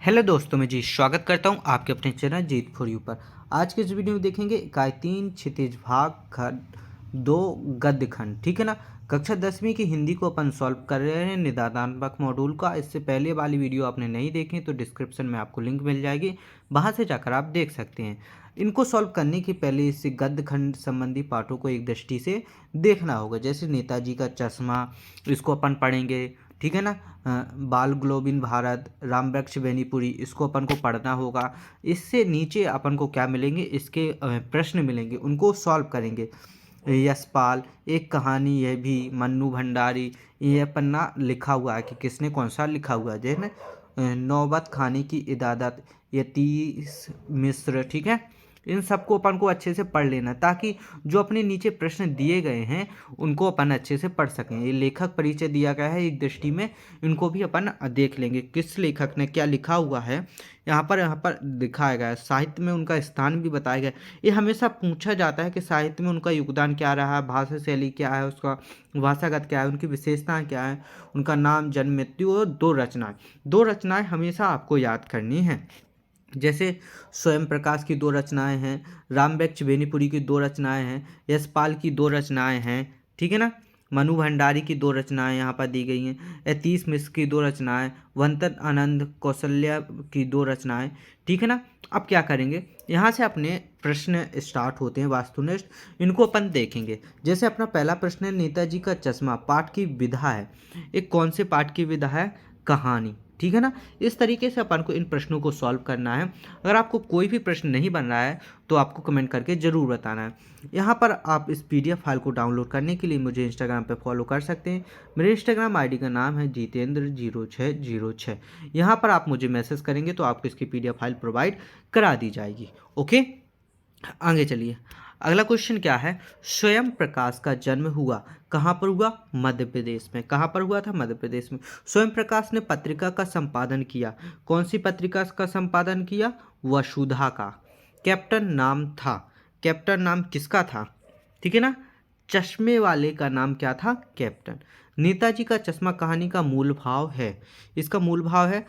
Hello दोस्तों, मैं जी स्वागत करता हूं आपके अपने चैनल जीत फॉर यू पर। आज के इस वीडियो में देखेंगे इकाई 3 क्षितिज भाग खंड 2 गद्य खंड। ठीक है ना। कक्षा 10वीं की हिंदी को अपन सॉल्व कर रहे हैं निदानात्मक मॉड्यूल का। इससे पहले वाली वीडियो आपने नहीं देखी तो डिस्क्रिप्शन में आपको लिंक मिल जाएगी, वहां से जाकर आप देख सकते हैं। इनको सॉल्व करने के पहले इस गद्य खंड संबंधी पाठों को एक दृष्टि से देखना होगा। जैसे नेताजी का चश्मा, इसको अपन पढ़ेंगे। ठीक है ना। बाल ग्लोबिन भारत, राम वृक्ष बेनीपुरी, इसको अपन को पढ़ना होगा। इससे नीचे अपन को क्या मिलेंगे, इसके प्रश्न मिलेंगे, उनको सॉल्व करेंगे। यशपाल, एक कहानी, यह भी मन्नू भंडारी, ये पन्ना लिखा हुआ है कि किसने कौन सा लिखा हुआ है। जैसे नौबत खाने की इबादत, यतीश मिश्र। ठीक है। इन सबको अपन को अच्छे से पढ़ लेना, ताकि जो अपने नीचे प्रश्न दिए गए हैं उनको अपन अच्छे से पढ़ सकें। ये लेखक परिचय दिया गया है एक दृष्टि में, इनको भी अपन देख लेंगे किस लेखक ने क्या लिखा हुआ है। यहाँ पर दिखाया गया है, साहित्य में उनका स्थान भी बताया गया है। ये हमेशा पूछा जाता है कि साहित्य में उनका योगदान क्या रहा है, भाषा शैली क्या है, उसका भाषागत क्या है, उनकी विशेषताएं क्या है, उनका नाम, जन्म, मृत्यु और दो रचनाएं हमेशा आपको याद करनी है। जैसे स्वयं प्रकाश की 2 रचनाएं हैं, राम वृक्ष बेनीपुरी की 2 रचनाएं हैं, यशपाल की 2 रचनाएं हैं। ठीक है ना। मनु भंडारी की 2 रचनाएं यहाँ पर दी गई हैं, यतीश मिश्र की 2 रचनाएं, वंतन आनंद कौशल्या की 2 रचनाएं। ठीक है ना। अब क्या करेंगे, यहाँ से अपने प्रश्न स्टार्ट होते हैं वास्तुनिष्ठ, इनको अपन देखेंगे। जैसे अपना पहला प्रश्न है, नेताजी का चश्मा पाठ की विधा है। एक कौन से पाठ की विधा है? कहानी। ठीक है ना। इस तरीके से अपन को इन प्रश्नों को सॉल्व करना है। अगर आपको कोई भी प्रश्न नहीं बन रहा है तो आपको कमेंट करके ज़रूर बताना है। यहाँ पर आप इस पीडीएफ फाइल को डाउनलोड करने के लिए मुझे इंस्टाग्राम पे फॉलो कर सकते हैं। मेरे इंस्टाग्राम आईडी का नाम है जितेंद्र0606। यहाँ पर आप मुझे मैसेज करेंगे तो आपको इसकी पीडीएफ फाइल प्रोवाइड करा दी जाएगी। ओके, आगे चलिए। अगला क्वेश्चन क्या है, स्वयं प्रकाश का जन्म हुआ कहाँ पर हुआ? मध्य प्रदेश में। कहाँ पर हुआ था? मध्य प्रदेश में। स्वयं प्रकाश ने पत्रिका का संपादन किया, कौन सी पत्रिका का संपादन किया? वसुधा का। कैप्टन नाम था, कैप्टन नाम किसका था? ठीक है ना। चश्मे वाले का नाम क्या था? कैप्टन। नेताजी का चश्मा कहानी का मूल भाव है, इसका मूल भाव है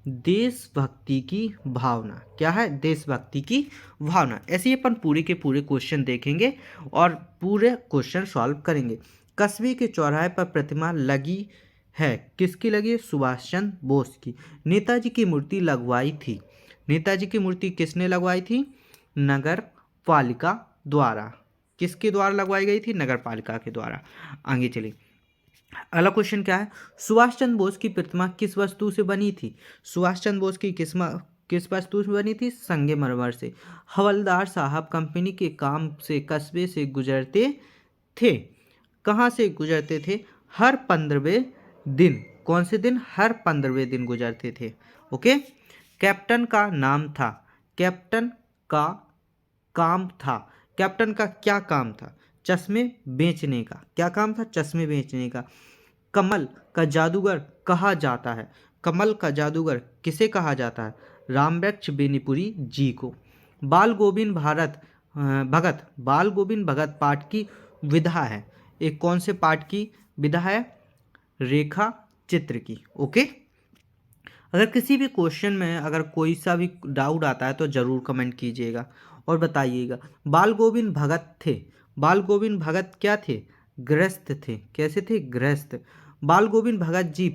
देशभक्ति की भावना। क्या है? देशभक्ति की भावना। ऐसे ही अपन पूरे के पूरे क्वेश्चन देखेंगे और पूरे क्वेश्चन सॉल्व करेंगे। कस्बे के चौराहे पर प्रतिमा लगी है, किसकी लगी है? सुभाष चंद्र बोस की। नेताजी की मूर्ति लगवाई थी, नेताजी की मूर्ति किसने लगवाई थी? नगर पालिका द्वारा। किसके द्वारा लगवाई गई थी? नगर पालिका के द्वारा। आगे चलिए। अगला क्वेश्चन क्या है, सुभाष चंद्र बोस की प्रतिमा किस वस्तु से बनी थी? सुभाष चंद्र बोस की किस वस्तु से बनी थी? संगमरमर से। हवलदार साहब कंपनी के काम से कस्बे से गुजरते थे, कहाँ से गुजरते थे? हर 15वें दिन। कौन से दिन? हर 15वें दिन गुजरते थे। ओके। कैप्टन का नाम था, कैप्टन का काम था, कैप्टन का क्या काम था? चश्मे बेचने का। क्या काम था? चश्मे बेचने का। कमल का जादूगर कहा जाता है, कमल का जादूगर किसे कहा जाता है? रामवृक्ष बेनीपुरी जी को। बाल गोविंद भगत, बाल गोविंद भगत पाठ की विधा है, एक कौन से पाठ की विधा है? रेखा चित्र की। ओके। अगर किसी भी क्वेश्चन में अगर कोई सा भी डाउट आता है तो ज़रूर कमेंट कीजिएगा और बताइएगा। बाल गोविंद भगत थे, बाल गोविंद भगत क्या थे? गृहस्थ थे। कैसे थे? गृहस्थ। बाल गोविंद भगत जी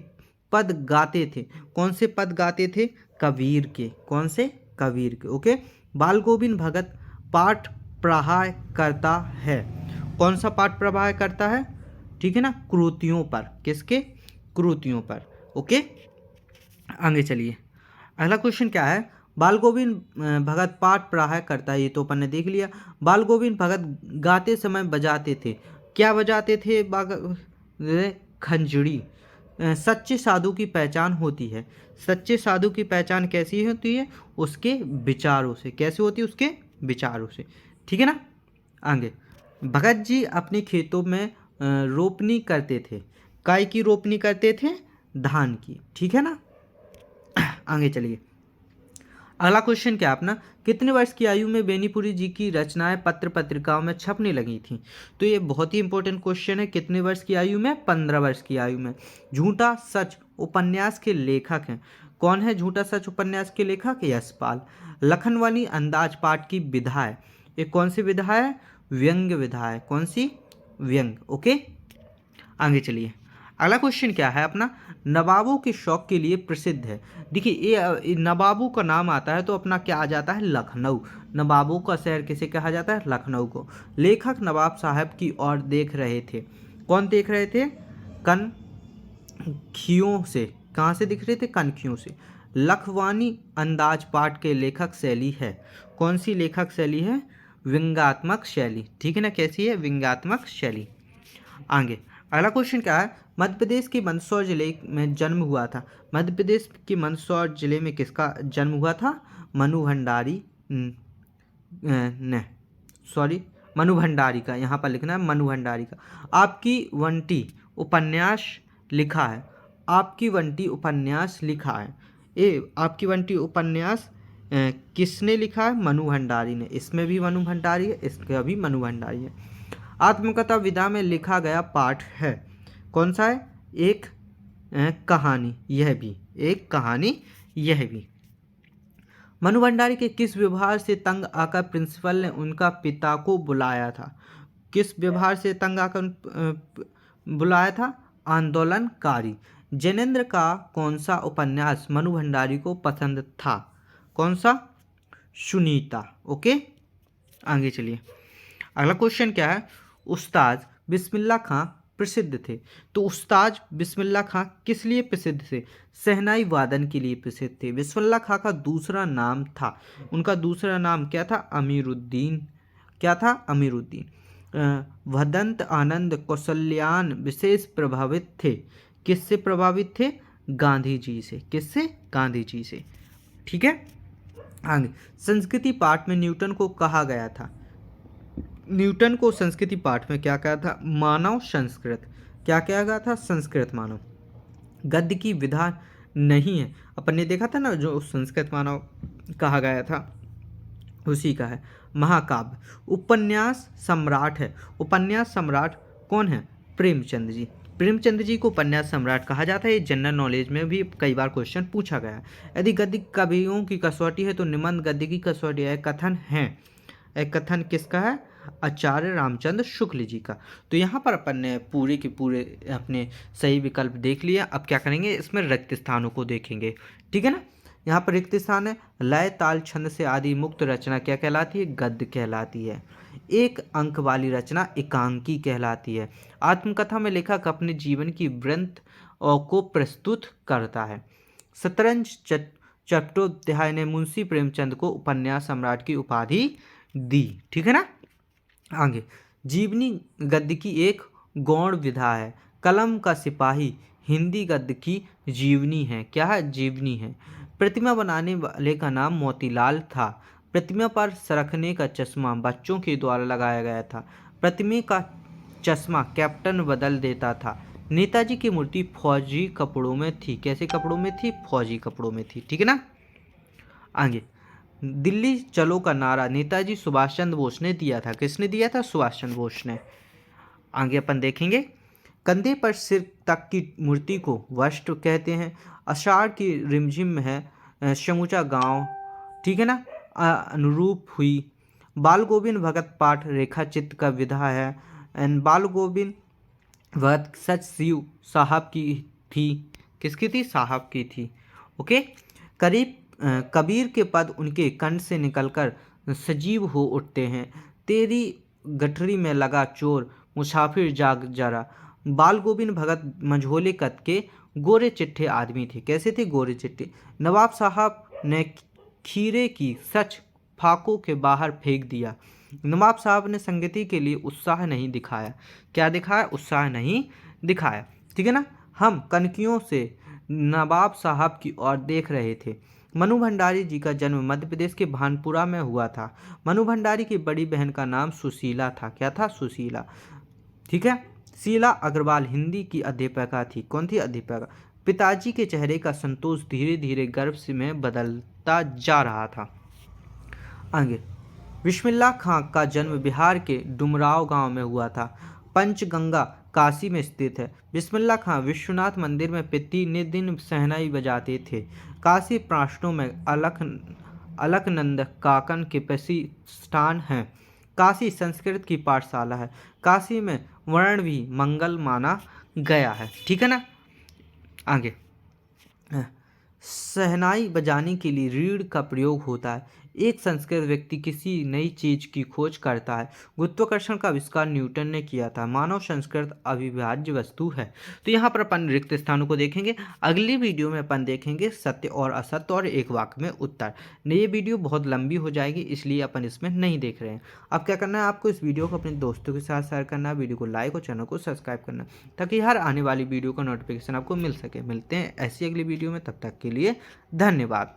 पद गाते थे, कौन से पद गाते थे? कबीर के। कौन से? कबीर के। ओके। बाल गोविंद भगत पाठ प्रहार करता है, कौन सा पाठ प्रहार करता है? ठीक है ना, कृतियों पर। किसके? कृतियों पर। ओके। आगे चलिए। अगला क्वेश्चन क्या है, बाल गोविंद भगत पाठ प्रहार करता है, ये तो अपन ने देख लिया। बाल गोविंद भगत गाते समय बजाते थे, क्या बजाते थे? खंजड़ी। सच्चे साधु की पहचान होती है, सच्चे साधु की पहचान कैसी होती है? उसके विचारों से। कैसे होती है? उसके विचारों से। ठीक है ना। आगे, भगत जी अपने खेतों में रोपनी करते थे, काय की रोपनी करते थे? धान की। ठीक है ना। आगे चलिए। अगला क्वेश्चन क्या अपना, कितने वर्ष की आयु में बेनीपुरी जी की रचनाएं पत्र पत्रिकाओं में छपने लगी थी? तो ये बहुत ही इंपॉर्टेंट क्वेश्चन है। कितने वर्ष की आयु में? 15 वर्ष की आयु में। झूठा सच उपन्यास के लेखक हैं, कौन है झूठा सच उपन्यास के लेखक? यशपाल। लखनवानी अंदाज पाठ की विधा है, ये कौन सी विधा है? व्यंग्य विधा है। कौन सी? व्यंग्य। ओके, आगे चलिए। अगला क्वेश्चन क्या है अपना? नवाबों के शौक के लिए प्रसिद्ध है। देखिए ये नवाबों का नाम आता है तो अपना क्या आ जाता है? लखनऊ। नवाबों का शहर किसे कहा जाता है? लखनऊ को। लेखक नवाब साहब की ओर देख रहे थे। कौन देख रहे थे? कनखियों से। कहाँ से दिख रहे थे? कनखियों से। लखवानी अंदाज पाठ के लेखक शैली है। कौन सी लेखक शैली है? व्यंग्यात्मक शैली। ठीक है ना, कैसी है? व्यंग्यात्मक शैली। आगे अगला क्वेश्चन क्या है? मध्य प्रदेश के मंदसौर जिले में जन्म हुआ था। मध्य प्रदेश के मंदसौर जिले में किसका जन्म हुआ था? मनु भंडारी ने सॉरी मनु भंडारी का, यहाँ पर लिखना है मनु भंडारी का। आपकी वंटी उपन्यास लिखा है। आपकी वंटी उपन्यास लिखा है। ये आपकी वंटी उपन्यास किसने लिखा है? मनु भंडारी ने। इसमें भी मनु भंडारी है, इसका भी मनु भंडारी है। आत्मकथा विधा में लिखा गया पाठ है। कौन सा है? एक कहानी, यह भी एक कहानी, यह भी। मनु भंडारी के किस व्यवहार से तंग आकर प्रिंसिपल ने उनका पिता को बुलाया था? किस व्यवहार से तंग आकर बुलाया था? आंदोलनकारी। जैनेन्द्र का कौन सा उपन्यास मनु भंडारी को पसंद था? कौन सा? सुनीता। ओके, आगे चलिए। अगला क्वेश्चन क्या है? उस्ताद बिस्मिल्लाह खां प्रसिद्ध थे। तो उस्ताद बिस्मिल्लाह खां किस लिए प्रसिद्ध थे? शहनाई वादन के लिए प्रसिद्ध थे। बिस्मिल्लाह खां का दूसरा नाम था, उनका दूसरा नाम क्या था? अमीरुद्दीन। क्या था? अमीरुद्दीन। भदंत आनंद कौशल्यान विशेष प्रभावित थे। किससे प्रभावित थे? गांधी जी से। किससे? गांधी जी से। ठीक है, आगे। संस्कृति पाठ में न्यूटन को कहा गया था। न्यूटन को संस्कृति पाठ में क्या कहा था? मानव संस्कृत। क्या कहा गया था? संस्कृत मानव। गद्य की विधा नहीं है, अपन ने देखा था ना, जो संस्कृत मानव कहा गया था उसी का है। महाकाव्य। उपन्यास सम्राट है। उपन्यास सम्राट कौन है? प्रेमचंद जी। प्रेमचंद जी को उपन्यास सम्राट कहा जाता है। ये जनरल नॉलेज में भी कई बार क्वेश्चन पूछा गया है। यदि गद्य कवियों की कसौटी है तो निबंध गद्य की कसौटी है। कथन है, एक कथन किसका है? आचार्य रामचंद्र शुक्ल जी का। तो यहाँ पर अपन ने पूरे के पूरे अपने सही विकल्प देख लिया। अब क्या करेंगे? इसमें रिक्त स्थानों को देखेंगे। ठीक है ना, यहाँ पर रिक्त स्थान है। लय ताल छंद से आदि मुक्त रचना क्या कहलाती है? गद्य कहलाती है। एक अंक वाली रचना एकांकी कहलाती है। आत्मकथा में लेखक अपने जीवन की वृत्त को प्रस्तुत करता है। शतरंज चट्टोपाध्याय ने मुंशी प्रेमचंद को उपन्यास सम्राट की उपाधि दी। ठीक है ना, आगे। जीवनी गद्य की एक गौण विधा है। कलम का सिपाही हिंदी गद्य की जीवनी है। क्या है? जीवनी है। प्रतिमा बनाने वाले का नाम मोतीलाल था। प्रतिमा पर सरकने का चश्मा बच्चों के द्वारा लगाया गया था। प्रतिमा का चश्मा कैप्टन बदल देता था। नेताजी की मूर्ति फौजी कपड़ों में थी। कैसे कपड़ों में थी? फौजी कपड़ों में थी। ठीक है ना, आगे। दिल्ली चलो का नारा नेताजी सुभाष चंद्र बोस ने दिया था। किसने दिया था? सुभाष चंद्र बोस ने। आगे अपन देखेंगे। कंधे पर सिर तक की मूर्ति को वष्ट कहते हैं। आषाढ़ की रिमझिम में है समूचा गांव। ठीक है ना, अनुरूप हुई। बाल गोविंद भगत पाठ रेखा चित्र का विधा है। एंड बाल गोविंद भगत सच शिव साहब की थी। किसकी थी? साहब की थी। ओके, करीब कबीर के पद उनके कंठ से निकलकर सजीव हो उठते हैं। तेरी गठरी में लगा चोर मुसाफिर जाग जरा। बाल गोविंद भगत मंझोले कद के गोरे चिट्ठे आदमी थे। कैसे थे? गोरे चिट्ठे। नवाब साहब ने खीरे की सच फाकों के बाहर फेंक दिया। नवाब साहब ने संगति के लिए उत्साह नहीं दिखाया। क्या दिखाया? उत्साह नहीं दिखाया। ठीक है ना, हम कनकियों से नवाब साहब की ओर देख रहे थे। मनु भंडारी जी का जन्म मध्य प्रदेश के भानपुरा में हुआ था। मनु भंडारी की बड़ी बहन का नाम सुशीला था। क्या था? सुशीला। ठीक है, शीला अग्रवाल हिंदी की अध्यापिका थी। कौन थी? अध्यापिका। पिताजी के चेहरे का संतोष धीरे धीरे गर्व में बदलता जा रहा था। आगे। बिस्मिल्लाह खां का जन्म बिहार के डुमराव गांव में हुआ था। पंचगंगा काशी में स्थित है। बिस्मिल्लाह खां विश्वनाथ मंदिर में प्रतिदिन शहनाई बजाते थे। काशी प्राश्नों में अलकनंद काकन के प्रतिष्ठान हैं। काशी संस्कृत की पाठशाला है। काशी में वर्ण भी मंगल माना गया है। ठीक है ना। आगे, शहनाई बजाने के लिए रीढ़ का प्रयोग होता है। एक संस्कृत व्यक्ति किसी नई चीज की खोज करता है। गुरुत्वाकर्षण का आविष्कार न्यूटन ने किया था। मानव संस्कृत अविभाज्य वस्तु है। तो यहाँ पर अपन रिक्त स्थानों को देखेंगे। अगली वीडियो में अपन देखेंगे सत्य और असत्य और एक वाक्य में उत्तर। ये वीडियो बहुत लंबी हो जाएगी, इसलिए अपन इसमें नहीं देख रहे हैं। अब क्या करना है, आपको इस वीडियो को अपने दोस्तों के साथ शेयर करना है, वीडियो को लाइक और चैनल को सब्सक्राइब करना, ताकि हर आने वाली वीडियो का नोटिफिकेशन आपको मिल सके। मिलते हैं ऐसी अगली वीडियो में, तब तक के लिए धन्यवाद।